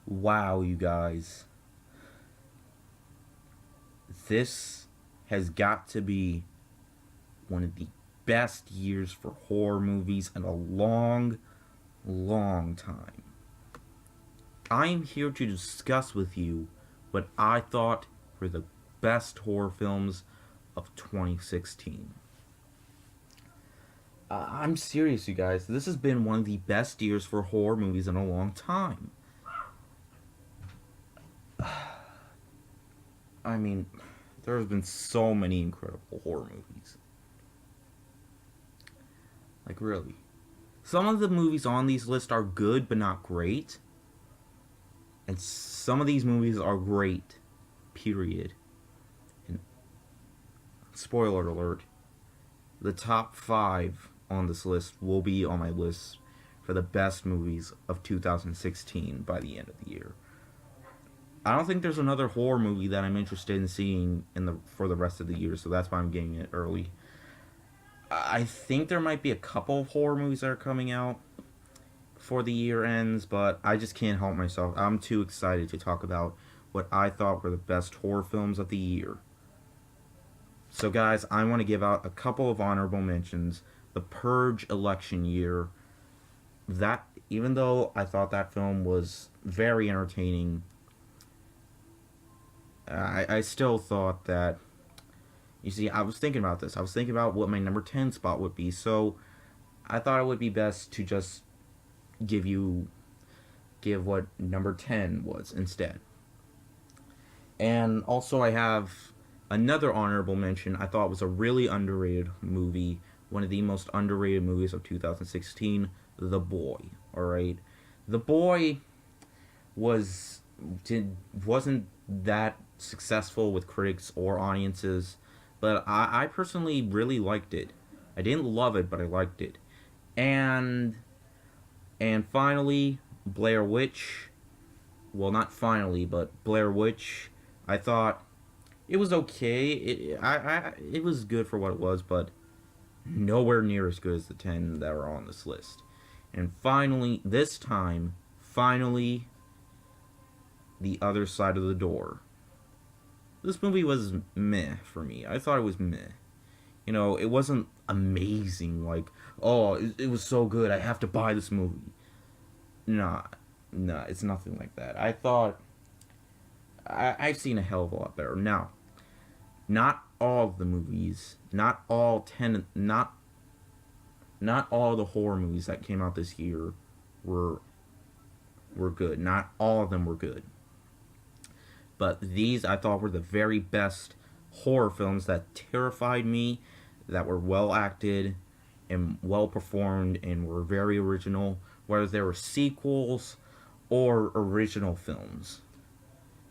Wow, you guys. This has got to be one of the best years for horror movies in a long, long time. I'm here to discuss with you what I thought were the best horror films of 2016. I'm serious, you guys. This has been one of the best years for horror movies in a long time. I mean, there have been so many incredible horror movies. Like, really. Some of the movies on these lists are good but not great. And some of these movies are great. Period. And spoiler alert, the top 5 on this list will be on my list for the best movies of 2016 by the end of the year. I don't think there's another horror movie that I'm interested in seeing for the rest of the year, so that's why I'm getting it early. I think there might be a couple of horror movies that are coming out before the year ends, but I just can't help myself. I'm too excited to talk about what I thought were the best horror films of the year. So, guys, I want to give out a couple of honorable mentions. The Purge election year. That, even though I thought that film was very entertaining, I still thought that. You see, I was thinking about this. I was thinking about what my number 10 spot would be. So, I thought it would be best to just give what number 10 was instead. And also, I have another honorable mention. I thought was a really underrated movie, one of the most underrated movies of 2016, The Boy. All right, The Boy wasn't that successful with critics or audiences, but I personally really liked it. I didn't love it, but I liked it. And finally, Blair Witch. Well, not finally, but Blair Witch. I thought it was okay. It was good for what it was, but nowhere near as good as the 10 that are on this list. And finally, this time, The Other Side of the Door. This movie was meh for me. I thought it was meh. You know, it wasn't amazing. Like, oh, it was so good. I have to buy this movie. Nah, it's nothing like that. I thought I've seen a hell of a lot better. Now, not all of the movies, not all the horror movies that came out this year were good. Not all of them were good. But these I thought were the very best horror films that terrified me, that were well acted and well performed and were very original, whether they were sequels or original films.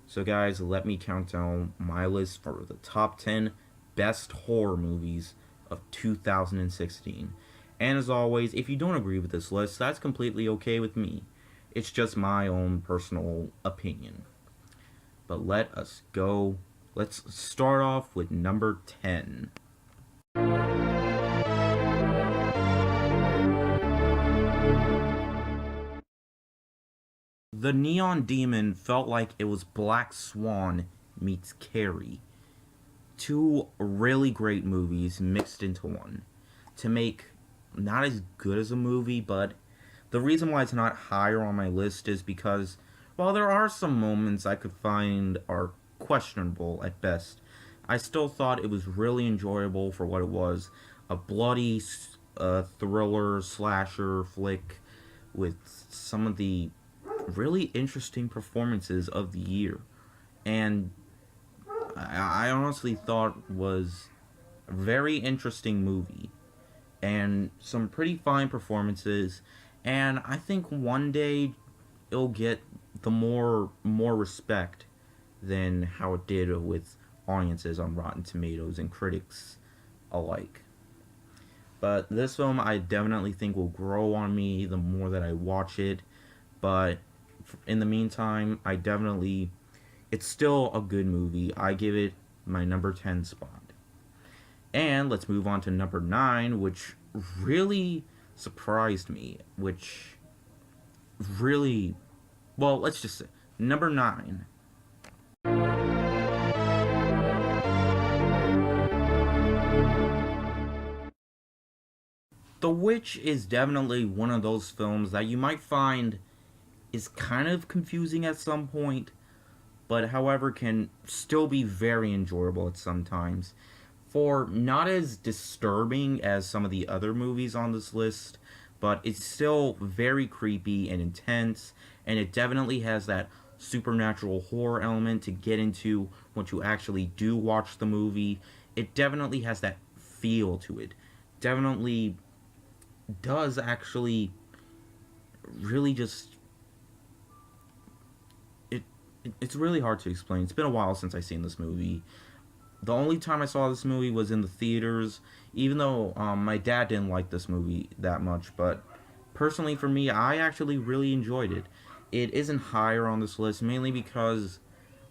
So, guys, let me count down my list for the top 10 best horror movies of 2016. And as always, if you don't agree with this list, that's completely okay with me. It's just my own personal opinion. But let us go. Let's start off with number 10. The Neon Demon felt like it was Black Swan meets Carrie. Two really great movies mixed into one to make not as good as a movie, but the reason why it's not higher on my list is because while there are some moments I could find are questionable at best, I still thought it was really enjoyable for what it was, a bloody thriller slasher flick with some of the really interesting performances of the year. And I honestly thought was a very interesting movie and some pretty fine performances, and I think one day it'll get the more respect than how it did with audiences on Rotten Tomatoes and critics alike. But this film I definitely think will grow on me the more that I watch it. But in the meantime, it's still a good movie. I give it my number 10 spot. And let's move on to number 9, which really surprised me. Which really, well, let's just say Number 9. The Witch is definitely one of those films that you might find is kind of confusing at some point, but however can still be very enjoyable at some times. For not as disturbing as some of the other movies on this list, but it's still very creepy and intense, and it definitely has that supernatural horror element to get into once you actually do watch the movie. It definitely has that feel to it. Definitely does actually really just it, it's really hard to explain. It's been a while since I've seen this movie. The only time I saw this movie was in the theaters, even though my dad didn't like this movie that much. But personally, for me, I actually really enjoyed it. It isn't higher on this list mainly because,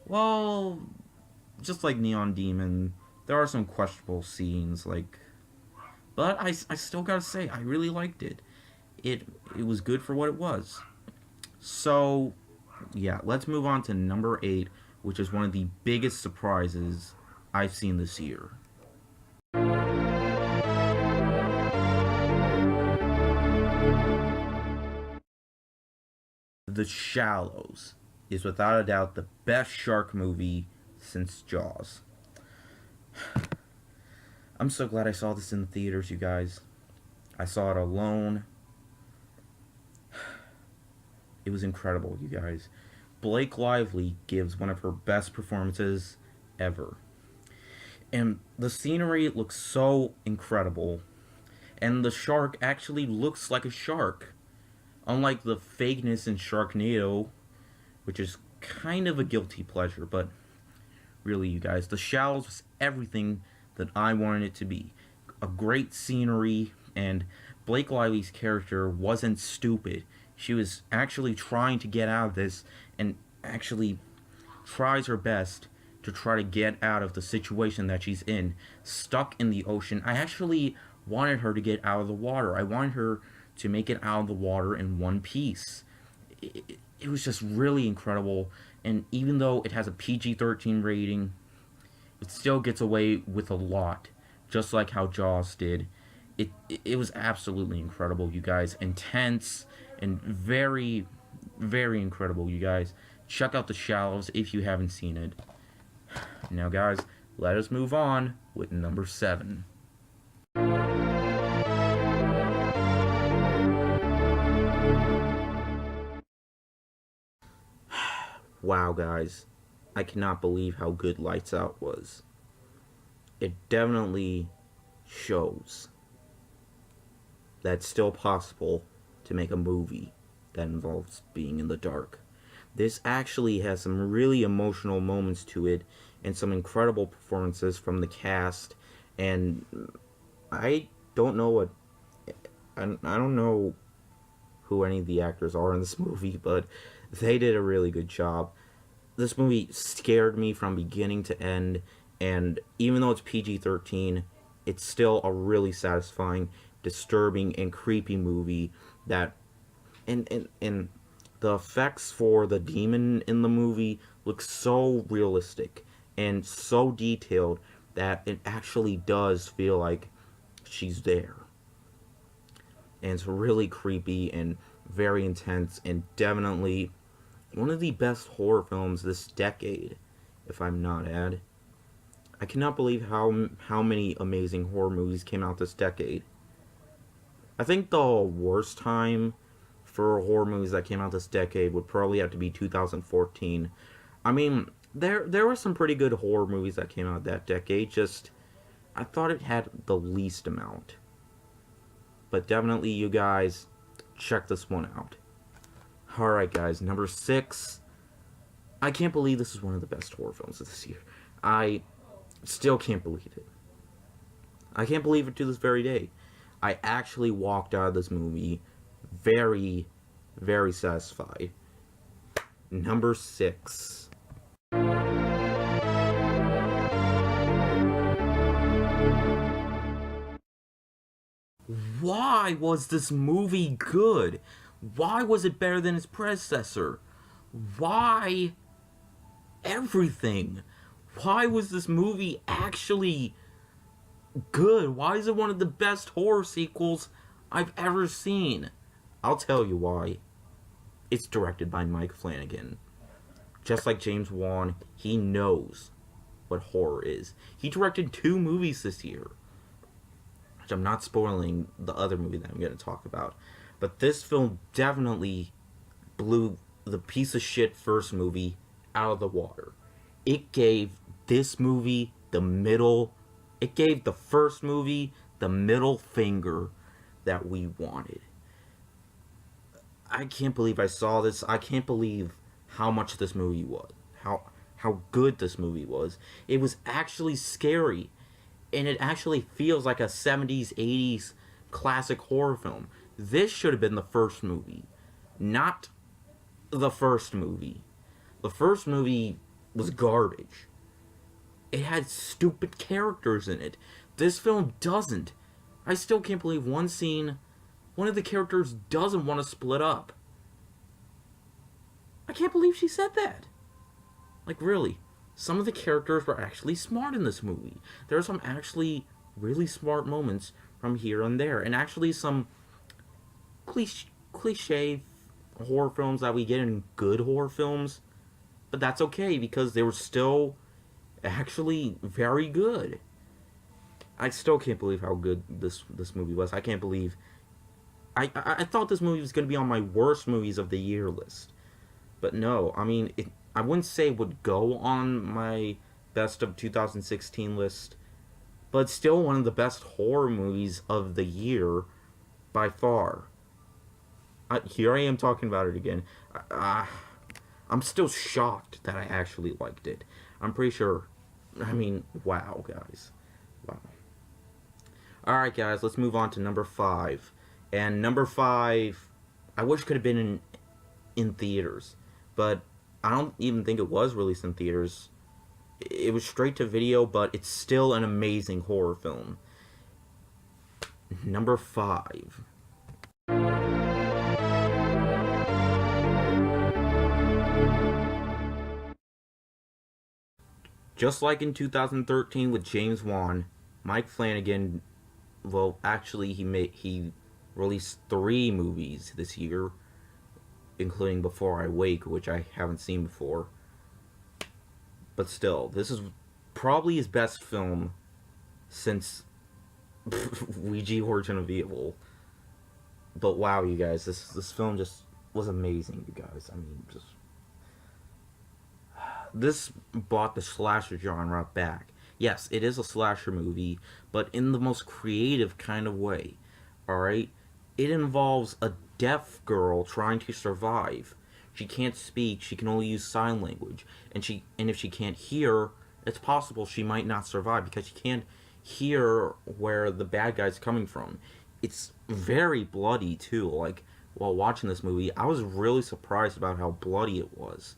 well, just like Neon Demon, there are some questionable scenes. But I still gotta say, I really liked it. It was good for what it was. So, yeah, let's move on to number 8, which is one of the biggest surprises I've seen this year. The Shallows is without a doubt the best shark movie since Jaws. I'm so glad I saw this in the theaters, you guys. I saw it alone. It was incredible, you guys. Blake Lively gives one of her best performances ever. And the scenery looks so incredible. And the shark actually looks like a shark. Unlike the fakeness in Sharknado, which is kind of a guilty pleasure, but really, you guys, The Shallows was everything that I wanted it to be. A great scenery, and Blake Lively's character wasn't stupid. She was actually trying to get out of this and actually tries her best to try to get out of the situation that she's in, stuck in the ocean. I actually wanted her to get out of the water. I wanted her to make it out of the water in one piece. It was just really incredible, and even though it has a PG-13 rating, it still gets away with a lot, just like how Jaws did. It was absolutely incredible, you guys. Intense and very, very incredible, you guys. Check out The Shallows if you haven't seen it. Now, guys, let us move on with number 7. Wow, guys. I cannot believe how good Lights Out was. It definitely shows that it's still possible to make a movie that involves being in the dark. This actually has some really emotional moments to it and some incredible performances from the cast. And I don't know what I don't know who any of the actors are in this movie, but they did a really good job. This movie scared me from beginning to end, and even though it's PG-13, it's still a really satisfying, disturbing, and creepy movie that and the effects for the demon in the movie look so realistic and so detailed that it actually does feel like she's there. And it's really creepy and very intense and definitely one of the best horror films this decade, if I'm not add. I cannot believe how many amazing horror movies came out this decade. I think the worst time for horror movies that came out this decade would probably have to be 2014. I mean, there were some pretty good horror movies that came out that decade, just I thought it had the least amount. But definitely, you guys, check this one out. Alright, guys, number 6. I can't believe this is one of the best horror films of this year. I still can't believe it. I can't believe it to this very day. I actually walked out of this movie very, very satisfied. Number 6. Why was this movie good? Why was it better than its predecessor? Why everything? Why was this movie actually good? Why is it one of the best horror sequels I've ever seen? I'll tell you why. It's directed by Mike Flanagan. Just like James Wan, he knows what horror is. He directed 2 movies this year, which I'm not spoiling the other movie that I'm going to talk about. But this film definitely blew the piece of shit first movie out of the water. It gave this movie the middle, it gave the first movie the middle finger that we wanted. I can't believe I saw this. I can't believe how much this movie was. How good this movie was. It was actually scary. And it actually feels like a 70s, 80s classic horror film. This should have been the first movie, not the first movie. The first movie was garbage. It had stupid characters in it. This film doesn't. I still can't believe one scene, one of the characters doesn't want to split up. I can't believe she said that. Like, really. Some of the characters were actually smart in this movie. There are some actually really smart moments from here and there. And actually some cliche horror films that we get in good horror films. But that's okay because they were still actually very good. I still can't believe how good this movie was. I can't believe... I thought this movie was going to be on my worst movies of the year list. But no, I mean, I wouldn't say it would go on my best of 2016 list, but it's still one of the best horror movies of the year by far. Here I am talking about it again. I'm still shocked that I actually liked it. I'm pretty sure. I mean, wow, guys. Wow. Alright, guys, let's move on to number 5. And number 5, I wish could have been in theaters. But I don't even think it was released in theaters. It was straight to video, but it's still an amazing horror film. Number 5. Just like in 2013 with James Wan, Mike Flanagan, well, actually he released 3 movies this year, including Before I Wake, which I haven't seen before. But still, this is probably his best film since Ouija Origin of Evil. But wow, you guys, this film just was amazing, you guys. I mean, just... This brought the slasher genre back. Yes, it is a slasher movie, but in the most creative kind of way. Alright? It involves a deaf girl trying to survive. She can't speak, she can only use sign language. And if she can't hear, it's possible she might not survive because she can't hear where the bad guy's coming from. It's very bloody too. Like, while watching this movie, I was really surprised about how bloody it was.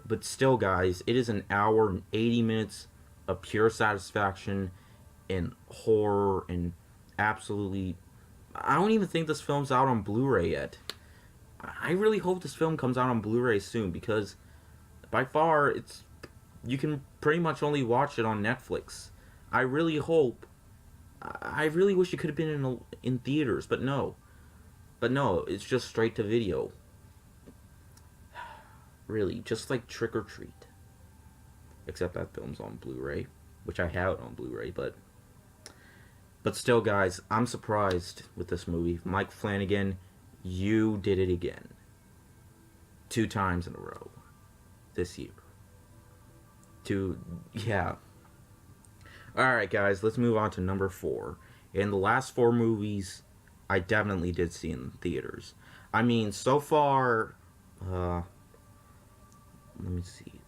But still, guys, it is an hour and 80 minutes of pure satisfaction and horror and absolutely... I don't even think this film's out on Blu-ray yet. I really hope this film comes out on Blu-ray soon because by far you can pretty much only watch it on Netflix. I really wish it could have been in theaters, but no. But no, it's just straight to video. Really, just like Trick or Treat. Except that film's on Blu-ray, which I have it on Blu-ray, but still, guys, I'm surprised with this movie. Mike Flanagan, you did it again. 2 times in a row. This year. Yeah. Alright, guys, let's move on to number 4. And the last 4 movies, I definitely did see in theaters. I mean, so far, let me see.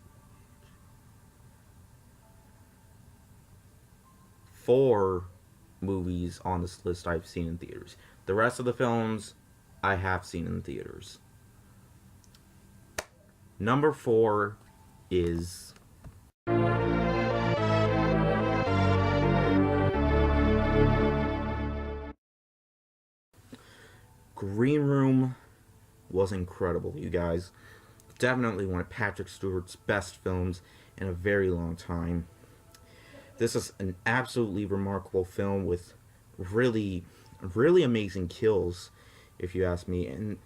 4 movies on this list I've seen in theaters. The rest of the films I have seen in theaters. Number 4 is Green Room. Was incredible, you guys. definitely one of Patrick Stewart's best films in a very long time. This is an absolutely remarkable film with really, really amazing kills, if you ask me, and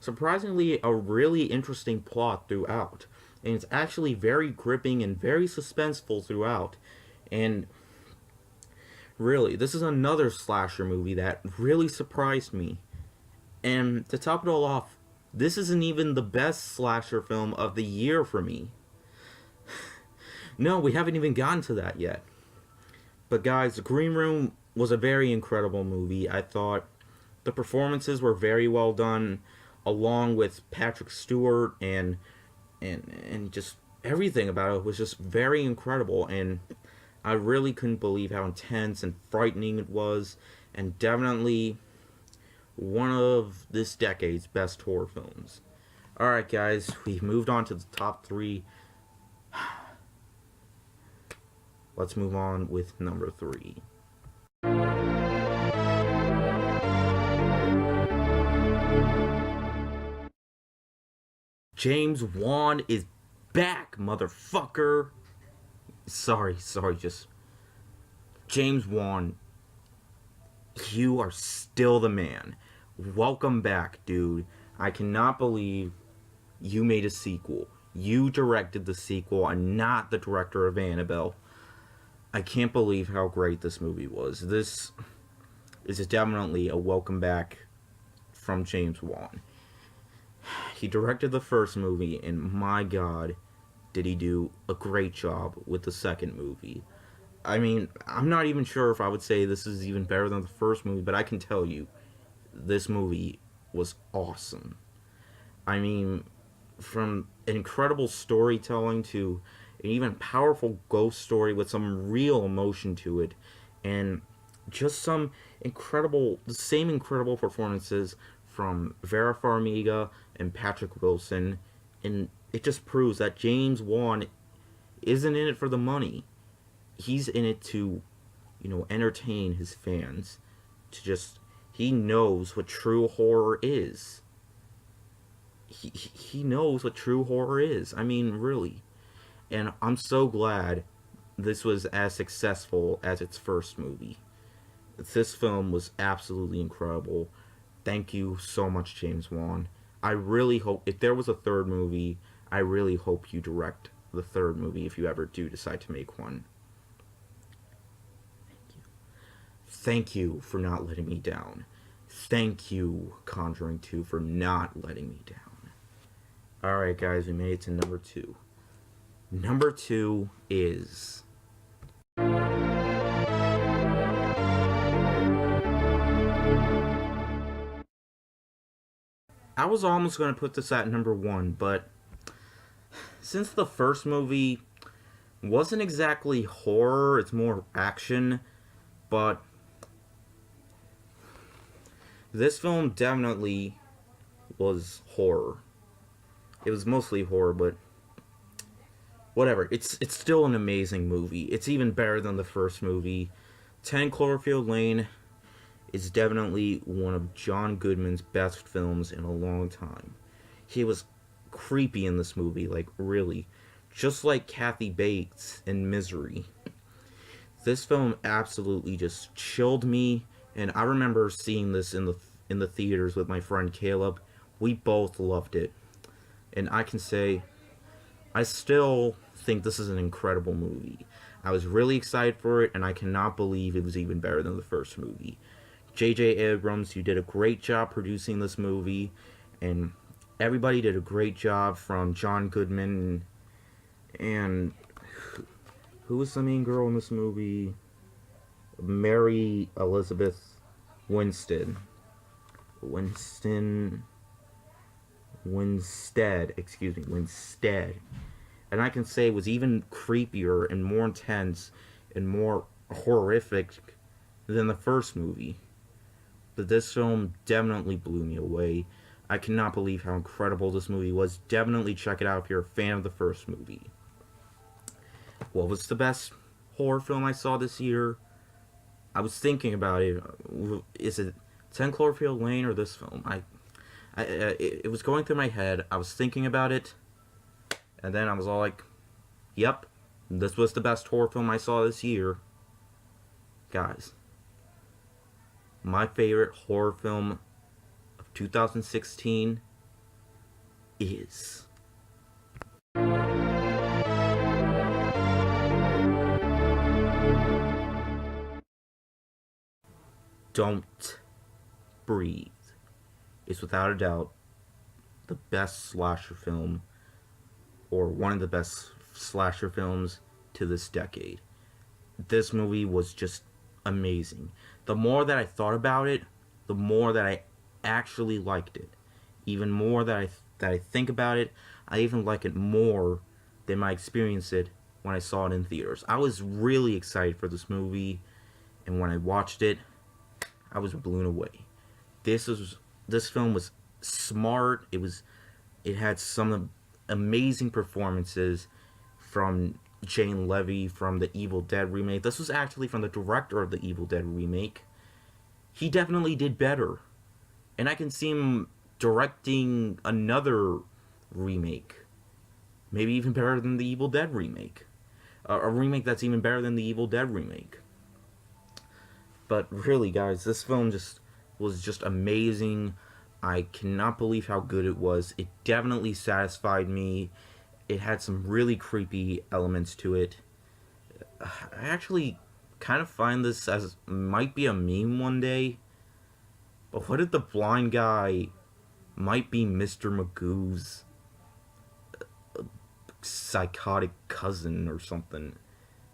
surprisingly, a really interesting plot throughout. And it's actually very gripping and very suspenseful throughout. And really, this is another slasher movie that really surprised me. And to top it all off, this isn't even the best slasher film of the year for me. No, we haven't even gotten to that yet. But guys, The Green Room was a very incredible movie. I thought the performances were very well done, along with Patrick Stewart, and just everything about it was just very incredible. And I really couldn't believe how intense and frightening it was, and definitely one of this decade's best horror films. Alright, guys, we've moved on to the top three. Let's move on with number three. James Wan is back, motherfucker. Sorry, just James Wan, you are still the man. Welcome back, dude. I cannot believe you made a sequel. You directed the sequel and not the director of Annabelle. I can't believe how great this movie was. This is definitely a welcome back from James Wan. He directed the first movie, and my god, did he do a great job with the second movie. I mean, I'm not even sure if I would say this is even better than the first movie, but I can tell you, this movie was awesome. I mean, from incredible storytelling to an even powerful ghost story with some real emotion to it, and just the same incredible performances from Vera Farmiga and Patrick Wilson, and it just proves that James Wan isn't in it for the money. He's in it to, entertain his fans. He knows what true horror is. He knows what true horror is. I mean, really. And I'm so glad this was as successful as its first movie. This film was absolutely incredible. Thank you so much, James Wan. I really hope, if there was a third movie, I really hope you direct the third movie if you ever do decide to make one. Thank you for not letting me down. Thank you, Conjuring 2, for not letting me down. Alright, guys, we made it to number two. Number two is... I was almost going to put this at number one, but since the first movie wasn't exactly horror, it's more action, but this film definitely was horror. It was mostly horror, but whatever. It's still an amazing movie. It's even better than the first movie. 10 Cloverfield Lane is definitely one of John Goodman's best films in a long time. He was creepy in this movie, like really, just like Kathy Bates in Misery. This film absolutely just chilled me, and I remember seeing this in the theaters with my friend Caleb. We both loved it, and I can say I still think this is an incredible movie. I was really excited for it, and I cannot believe it was even better than the first movie. J.J. Abrams, you did a great job producing this movie, and everybody did a great job from John Goodman and who was the main girl in this movie? Mary Elizabeth Winstead. Winstead. And I can say it was even creepier and more intense and more horrific than the first movie. But this film definitely blew me away. I cannot believe how incredible this movie was. Definitely check it out if you're a fan of the first movie. What was the best horror film I saw this year? I was thinking about it. Is it 10 Cloverfield Lane or this film? It was going through my head. I was thinking about it. And then I was all like, yep, this was the best horror film I saw this year. Guys, my favorite horror film of 2016 is Don't Breathe. It's without a doubt the best slasher film, or one of the best slasher films to this decade. This movie was just amazing. The more that I thought about it, the more that I actually liked it. Even more that I think about it, I even like it more than I experienced it when I saw it in theaters. I was really excited for this movie, and when I watched it, I was blown away. This film was smart. It had some amazing performances from Jane Levy from the Evil Dead remake. This was actually from the director of the Evil Dead remake. He definitely did better. And I can see him directing another remake. Maybe even better than the Evil Dead remake. A remake that's even better than the Evil Dead remake. But really, guys, this film was just amazing. I cannot believe how good it was. It definitely satisfied me. It had some really creepy elements to it. I actually kind of find this as might be a meme one day. But what if the blind guy might be Mr. Magoo's psychotic cousin or something?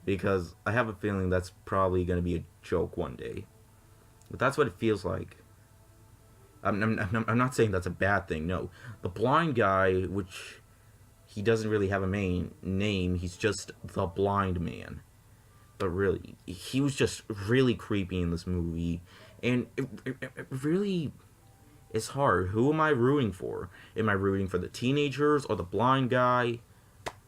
Because I have a feeling that's probably going to be a joke one day. But that's what it feels like. I'm not saying that's a bad thing, no. The blind guy, which he doesn't really have a main name, he's just the blind man. But really, he was just really creepy in this movie. And it really is hard. Who am I rooting for? Am I rooting for the teenagers or the blind guy?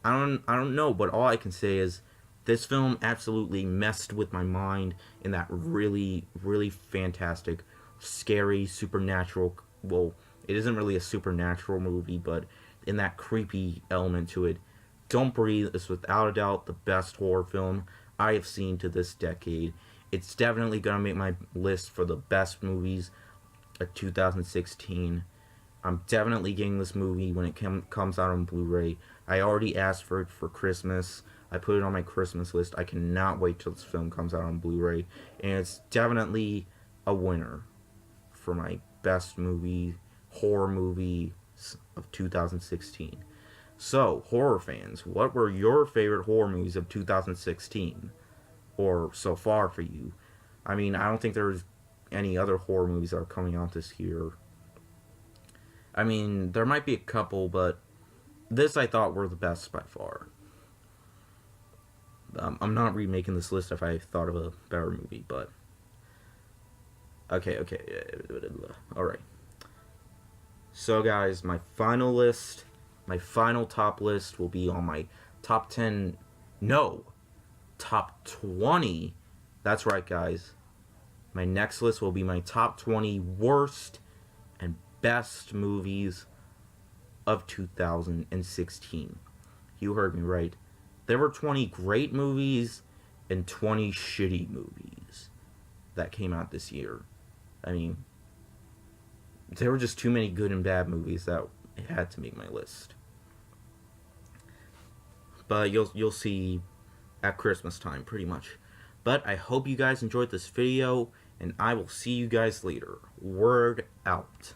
I don't know, but all I can say is this film absolutely messed with my mind in that really, really fantastic, scary, supernatural... Well, it isn't really a supernatural movie, but in that creepy element to it. Don't Breathe is without a doubt the best horror film I have seen to this decade. It's definitely going to make my list for the best movies of 2016. I'm definitely getting this movie when it comes out on Blu-ray. I already asked for it for Christmas. I put it on my Christmas list. I cannot wait till this film comes out on Blu-ray. And it's definitely a winner for my best movie, horror movie of 2016. So, horror fans, what were your favorite horror movies of 2016? Or so far for you? I mean, I don't think there's any other horror movies that are coming out this year. I mean, there might be a couple, but this I thought were the best by far. I'm not remaking this list if I thought of a better movie, but... Okay. Alright. So, guys, my final list, my final top list will be on my top 10... No! Top 20. That's right, guys. My next list will be my top 20 worst and best movies of 2016. You heard me right. There were 20 great movies and 20 shitty movies that came out this year. I mean, there were just too many good and bad movies that had to make my list. But you'll see at Christmas time, pretty much. But I hope you guys enjoyed this video, and I will see you guys later. Word out.